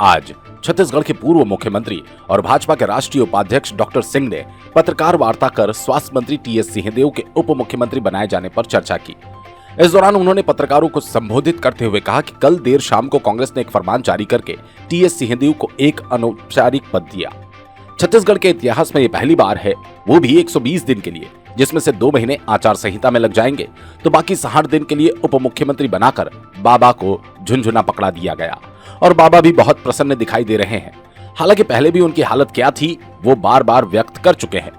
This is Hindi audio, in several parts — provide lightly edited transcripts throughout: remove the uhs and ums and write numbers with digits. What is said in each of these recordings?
आज छत्तीसगढ़ के पूर्व मुख्यमंत्री और भाजपा के राष्ट्रीय उपाध्यक्ष डॉक्टर सिंह ने पत्रकार वार्ता कर स्वास्थ्य मंत्री टीएस सिंहदेव के उप मुख्यमंत्री बनाए जाने पर चर्चा की। इस दौरान उन्होंने पत्रकारों को संबोधित करते हुए कहा कि कल देर शाम को कांग्रेस ने एक फरमान जारी करके टीएस सिंहदेव को एक अनौपचारिक पद दिया। छत्तीसगढ़ के इतिहास में ये पहली बार है, वो भी 120 दिन के लिए, जिसमें से 2 महीने आचार संहिता में लग जाएंगे तो बाकी 60 दिन के लिए उप मुख्यमंत्री बनाकर बाबा को झुनझुना पकड़ा दिया गया। और बाबा भी बहुत प्रसन्न दिखाई दे रहे हैं। हालांकि पहले भी उनकी हालत क्या थी वो बार बार व्यक्त कर चुके हैं।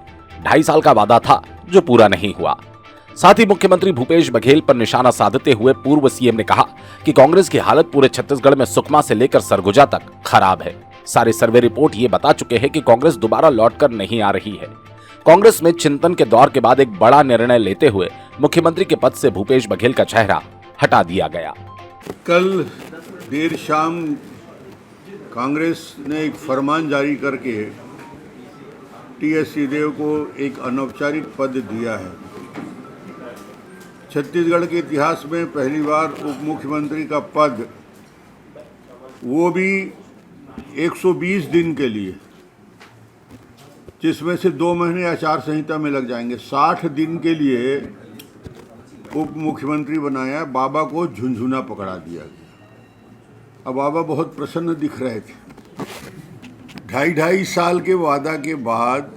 2.5 साल का वादा था जो पूरा नहीं हुआ। साथ ही मुख्यमंत्री भूपेश बघेल पर निशाना साधते हुए पूर्व सीएम ने कहा कि कांग्रेस की हालत पूरे छत्तीसगढ़ में सुकमा से लेकर सरगुजा तक खराब है। सारे सर्वे रिपोर्ट ये बता चुके हैं कि कांग्रेस दोबारा लौटकर नहीं आ रही है। कांग्रेस में चिंतन के दौर के बाद एक बड़ा निर्णय लेते हुए मुख्यमंत्री के पद से भूपेश बघेल का चेहरा हटा दिया गया। कल देर शाम कांग्रेस ने एक फरमान जारी करके टीएस सिंहदेव को एक अनौपचारिक पद दिया है। छत्तीसगढ़ के इतिहास में पहली बार उप मुख्यमंत्री का पद, वो भी 120 दिन के लिए, जिसमें से 2 महीने आचार संहिता में लग जाएंगे। 60 दिन के लिए उप मुख्यमंत्री बनाया, बाबा को झुनझुना पकड़ा दिया गया। अब बाबा बहुत प्रसन्न दिख रहे थे। 2.5 साल के वादा के बाद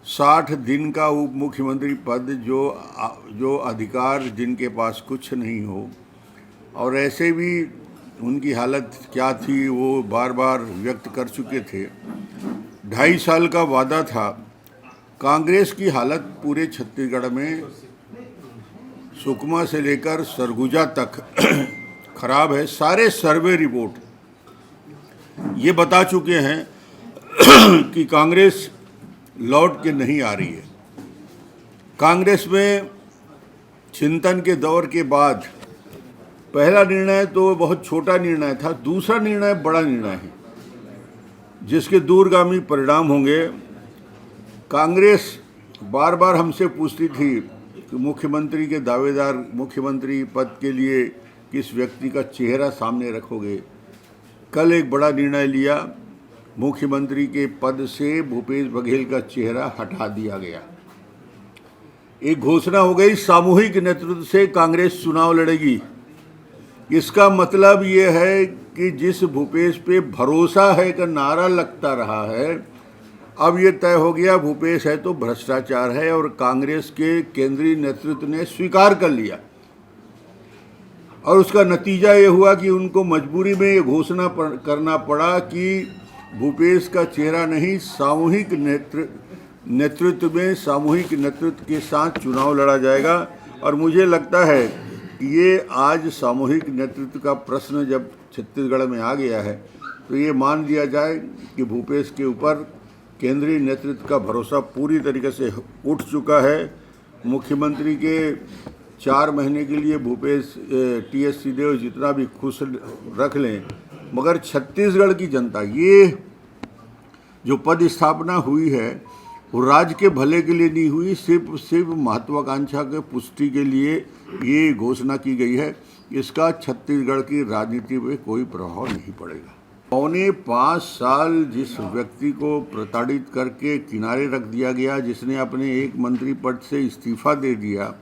60 दिन का उप मुख्यमंत्री पद, जो अधिकार जिनके पास कुछ नहीं हो, और ऐसे भी उनकी हालत क्या थी वो बार बार व्यक्त कर चुके थे। 2.5 साल का वादा था। कांग्रेस की हालत पूरे छत्तीसगढ़ में सुकमा से लेकर सरगुजा तक खराब है। सारे सर्वे रिपोर्ट ये बता चुके हैं कि कांग्रेस लौट के नहीं आ रही है। कांग्रेस में चिंतन के दौर के बाद पहला निर्णय तो बहुत छोटा निर्णय था, दूसरा निर्णय बड़ा निर्णय है जिसके दूरगामी परिणाम होंगे। कांग्रेस बार बार हमसे पूछती थी कि मुख्यमंत्री के दावेदार, मुख्यमंत्री पद के लिए किस व्यक्ति का चेहरा सामने रखोगे। कल एक बड़ा निर्णय लिया, मुख्यमंत्री के पद से भूपेश बघेल का चेहरा हटा दिया गया। एक घोषणा हो गई, सामूहिक नेतृत्व से कांग्रेस चुनाव लड़ेगी। इसका मतलब ये है कि जिस भूपेश पे भरोसा है का नारा लगता रहा है, अब ये तय हो गया भूपेश है तो भ्रष्टाचार है, और कांग्रेस के केंद्रीय नेतृत्व ने स्वीकार कर लिया। और उसका नतीजा ये हुआ कि उनको मजबूरी में ये घोषणा करना पड़ा कि भूपेश का चेहरा नहीं, सामूहिक नेतृत्व में, सामूहिक नेतृत्व के साथ चुनाव लड़ा जाएगा। और मुझे लगता है कि ये आज सामूहिक नेतृत्व का प्रश्न जब छत्तीसगढ़ में आ गया है तो ये मान लिया जाए कि भूपेश के ऊपर केंद्रीय नेतृत्व का भरोसा पूरी तरीके से उठ चुका है। मुख्यमंत्री के 4 महीने के लिए भूपेश टीएस सिंहदेव जितना भी खुश रख लें, मगर छत्तीसगढ़ की जनता, ये जो पद स्थापना हुई है वो राज्य के भले के लिए नहीं हुई, सिर्फ महत्वाकांक्षा के पुष्टि के लिए ये घोषणा की गई है। इसका छत्तीसगढ़ की राजनीति में कोई प्रभाव नहीं पड़ेगा। 4.25 साल जिस व्यक्ति को प्रताड़ित करके किनारे रख दिया गया, जिसने अपने एक मंत्री पद से इस्तीफा दे दिया,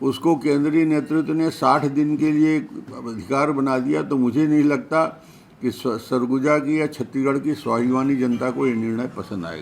उसको केंद्रीय नेतृत्व ने 60 दिन के लिए अधिकार बना दिया, तो मुझे नहीं लगता कि सरगुजा की या छत्तीसगढ़ की स्वाभिमानी जनता को ये निर्णय पसंद आएगा।